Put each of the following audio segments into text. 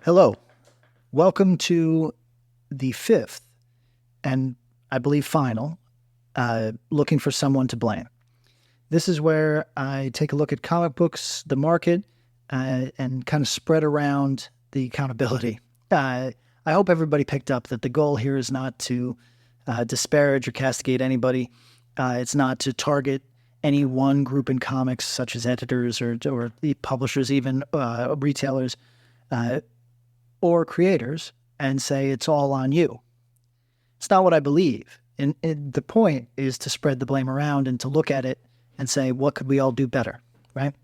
Hello. Welcome to the fifth and I believe final Looking for Someone to Blame. This is where I take a look at comic books, the market, and kind of spread around the accountability. I hope everybody picked up that the goal here is not to disparage or castigate anybody. It's not to target any one group in comics, such as editors or the publishers, even retailers, or creators, and say it's all on you. It's not what I believe. And the point is to spread the blame around and to look at it and say, what could we all do better, right?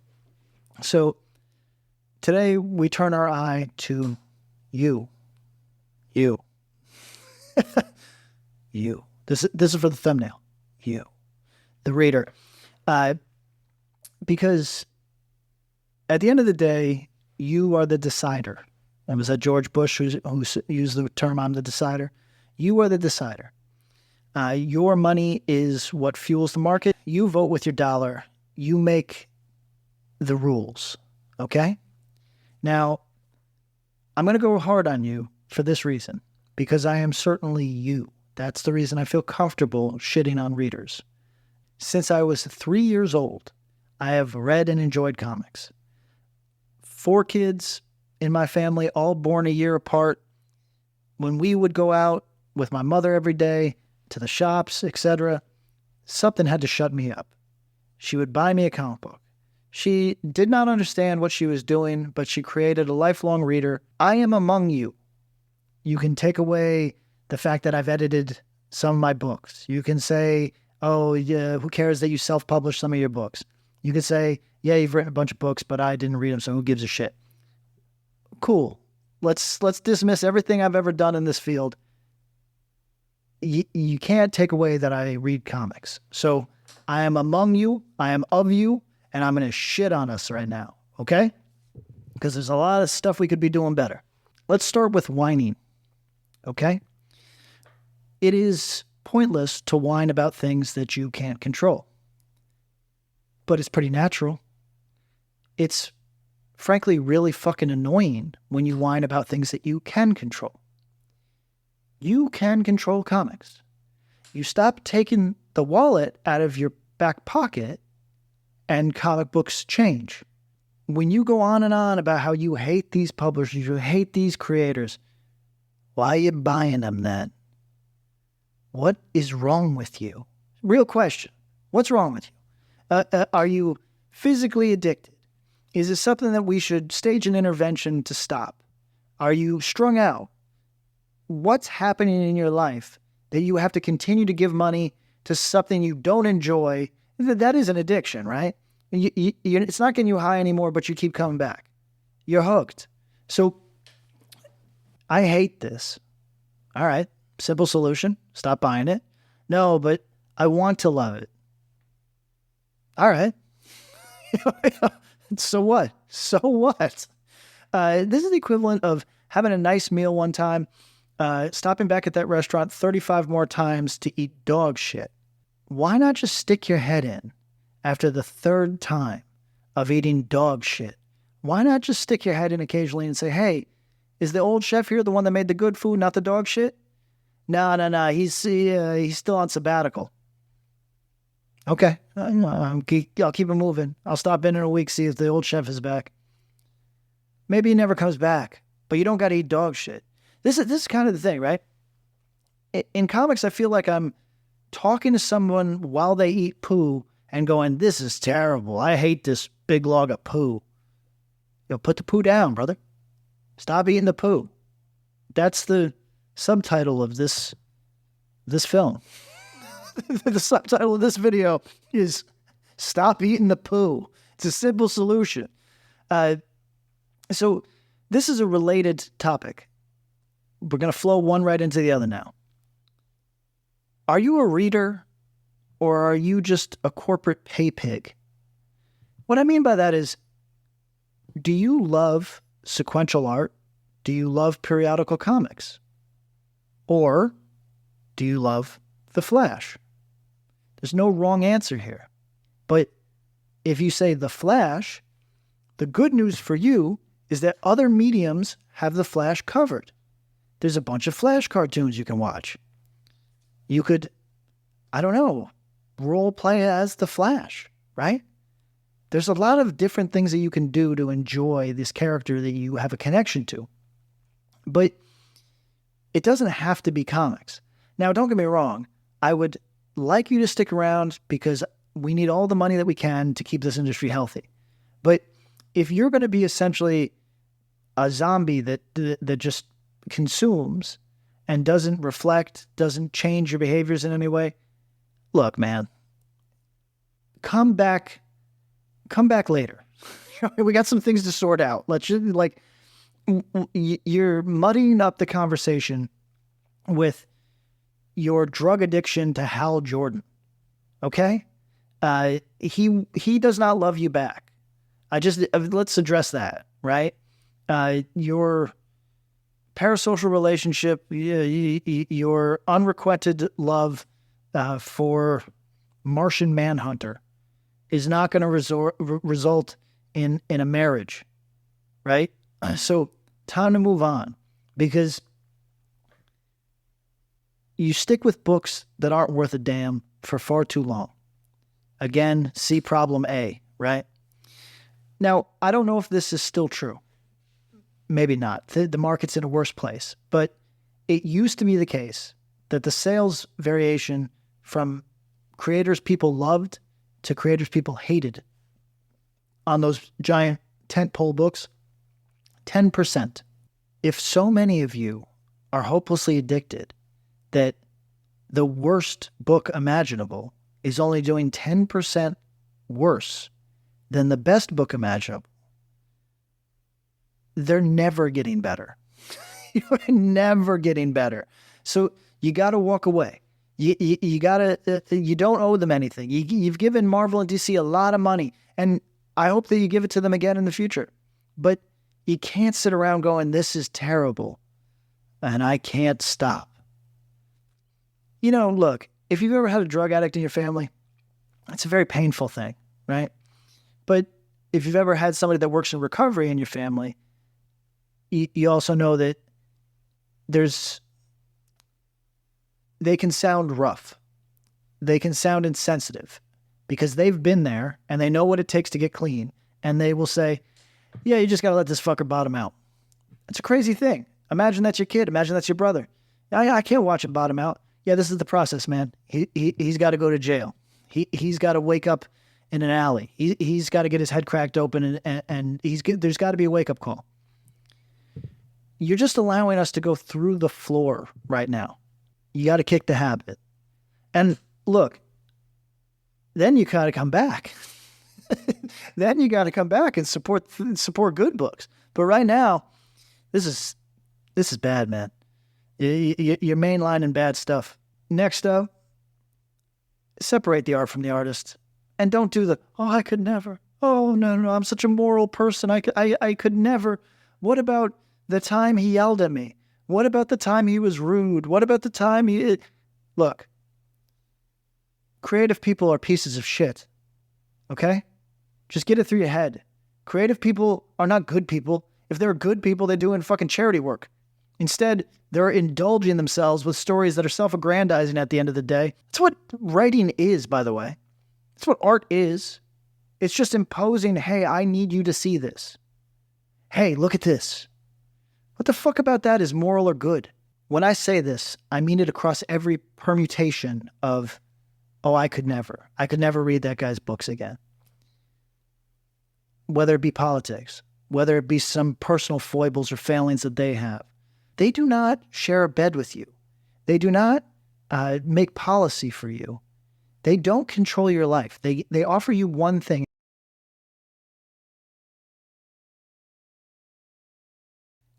So today we turn our eye to you. You. You. This is for the thumbnail. You. The reader. Because at the end of the day, you are the decider. And was that George Bush who used the term, I'm the decider? You are the decider. Your money is what fuels the market. You vote with your dollar. You make the rules, okay? Now, I'm going to go hard on you for this reason, because I am certainly you. That's the reason I feel comfortable shitting on readers. Since I was 3 years old, I have read and enjoyed comics. 4 kids in my family, all born a year apart. When we would go out with my mother every day to the shops, etc., something had to shut me up. She would buy me a comic book. She did not understand what she was doing, but she created a lifelong reader. I am among you. You can take away the fact that I've edited some of my books. You can say, oh, yeah, who cares that you self-publish some of your books? You can say, yeah, you've written a bunch of books, but I didn't read them, so who gives a shit? Cool. Let's dismiss everything I've ever done in this field. You can't take away that I read comics. So I am among you, I am of you, and I'm going to shit on us right now, okay? Because there's a lot of stuff we could be doing better. Let's start with whining, okay? It is pointless to whine about things that you can't control. But it's pretty natural. It's frankly really fucking annoying when you whine about things that you can control. You can control comics. You stop taking the wallet out of your back pocket and comic books change. When you go on and on about how you hate these publishers, you hate these creators, why are you buying them then? What is wrong with you? Real question. What's wrong with you? Are you physically addicted? Is this something that we should stage an intervention to stop? Are you strung out? What's happening in your life that you have to continue to give money to something you don't enjoy? That is an addiction, right? It's not getting you high anymore, but you keep coming back. You're hooked. So I hate this. All right. Simple solution. Stop buying it. No, but I want to love it. All right. So what? So what? This is the equivalent of having a nice meal one time, stopping back at that restaurant 35 more times to eat dog shit. Why not just stick your head in after the 3rd time of eating dog shit? Why not just stick your head in occasionally and say, hey, is the old chef here the one that made the good food, not the dog shit? No. He's still on sabbatical. Okay, I'll keep it moving. I'll stop in a week, see if the old chef is back. Maybe he never comes back, but you don't got to eat dog shit. This is kind of the thing, right? In comics, I feel like I'm talking to someone while they eat poo and going, this is terrible. I hate this big log of poo. Yo, put the poo down, brother. Stop eating the poo. That's the subtitle of this film. The subtitle of this video is Stop Eating the Poo. It's a simple solution. So this is a related topic. We're going to flow one right into the other now. Are you a reader or are you just a corporate pay pig? What I mean by that is, do you love sequential art? Do you love periodical comics? Or do you love The Flash? There's no wrong answer here. But if you say The Flash, the good news for you is that other mediums have the Flash covered. There's a bunch of Flash cartoons you can watch. You could, I don't know, role play as the Flash, right? There's a lot of different things that you can do to enjoy this character that you have a connection to. But it doesn't have to be comics. Now, don't get me wrong. I would like you to stick around because we need all the money that we can to keep this industry healthy. But if you're going to be essentially a zombie that just consumes and doesn't reflect, doesn't change your behaviors in any way, look, man, come back later. We got some things to sort out. Let's just, like, you're muddying up the conversation with your drug addiction to Hal Jordan. Okay? He does not love you back. Let's address that, right? Your parasocial relationship, your unrequited love for Martian Manhunter is not going to result in a marriage, right? So time to move on, because you stick with books that aren't worth a damn for far too long. Again, see problem A, right? Now, I don't know if this is still true. Maybe not. The market's in a worse place. But it used to be the case that the sales variation from creators people loved to creators people hated on those giant tentpole books, 10%. If so many of you are hopelessly addicted that the worst book imaginable is only doing 10% worse than the best book imaginable, they're never getting better. You're never getting better. So you got to walk away. You got to, you don't owe them anything. You've given Marvel and DC a lot of money, and I hope that you give it to them again in the future. But you can't sit around going, this is terrible, and I can't stop. You know, look, if you've ever had a drug addict in your family, it's a very painful thing, right? But if you've ever had somebody that works in recovery in your family, you also know that they can sound rough. They can sound insensitive because they've been there and they know what it takes to get clean. And they will say, yeah, you just got to let this fucker bottom out. It's a crazy thing. Imagine that's your kid. Imagine that's your brother. I can't watch it bottom out. Yeah, this is the process, man. He's got to go to jail. He's got to wake up in an alley. He's got to get his head cracked open and there's got to be a wake-up call. You're just allowing us to go through the floor right now. You got to kick the habit. And look, then you got to come back. Then you got to come back and support good books. But right now, this is bad, man. You're mainlining bad stuff. Next up, separate the art from the artist. And don't do I could never. Oh, no, I'm such a moral person. I could never. What about the time he yelled at me? What about the time he was rude? What about the time Look, creative people are pieces of shit, okay? Just get it through your head. Creative people are not good people. If they're good people, they're doing fucking charity work. Instead, they're indulging themselves with stories that are self-aggrandizing at the end of the day. That's what writing is, by the way. That's what art is. It's just imposing, hey, I need you to see this. Hey, look at this. What the fuck about that is moral or good? When I say this, I mean it across every permutation of, I could never read that guy's books again. Whether it be politics, whether it be some personal foibles or failings that they have. They do not share a bed with you. They do not make policy for you. They don't control your life. They offer you one thing.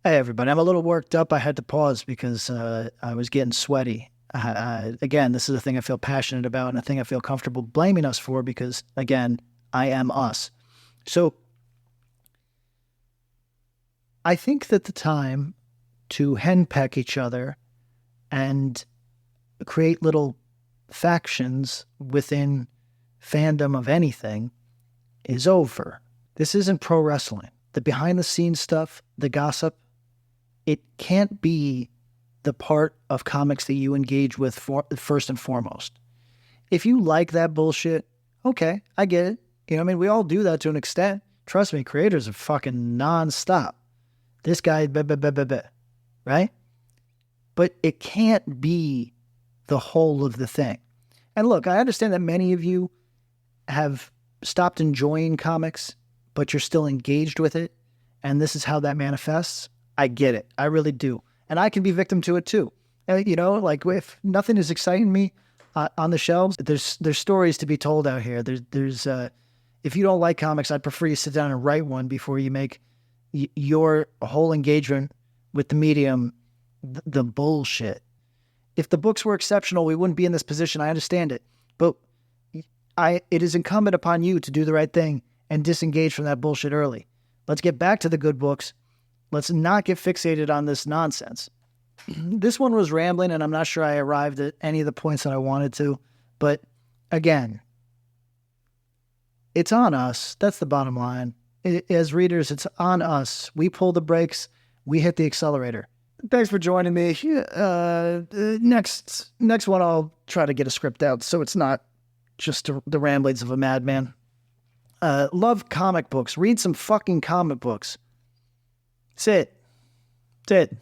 Hey, everybody. I'm a little worked up. I had to pause because I was getting sweaty. Again, this is a thing I feel passionate about and a thing I feel comfortable blaming us for because, again, I am us. So I think that the time to henpeck each other and create little factions within fandom of anything is over. This isn't pro wrestling. the behind the scenes stuff, the gossip, it can't be the part of comics that you engage with first and foremost. If you like that bullshit, okay, I get it. You know what I mean? We all do that to an extent. Trust me, creators are fucking nonstop. This guy, right? But it can't be the whole of the thing. And look, I understand that many of you have stopped enjoying comics, but you're still engaged with it, and this is how that manifests. I get it. I really do. And I can be victim to it too. You know, like if nothing is exciting me on the shelves, there's stories to be told out here. There's if you don't like comics, I'd prefer you sit down and write one before you make your whole engagement with the medium the bullshit. If the books were exceptional, we wouldn't be in this position. I understand it. But it is incumbent upon you to do the right thing and disengage from that bullshit early. Let's get back to the good books. Let's not get fixated on this nonsense. This one was rambling, and I'm not sure I arrived at any of the points that I wanted to. But again, it's on us. That's the bottom line. As readers, it's on us. We pull the brakes. We hit the accelerator. Thanks for joining me. Next one, I'll try to get a script out so it's not just the ramblings of a madman. Love comic books. Read some fucking comic books. That's it.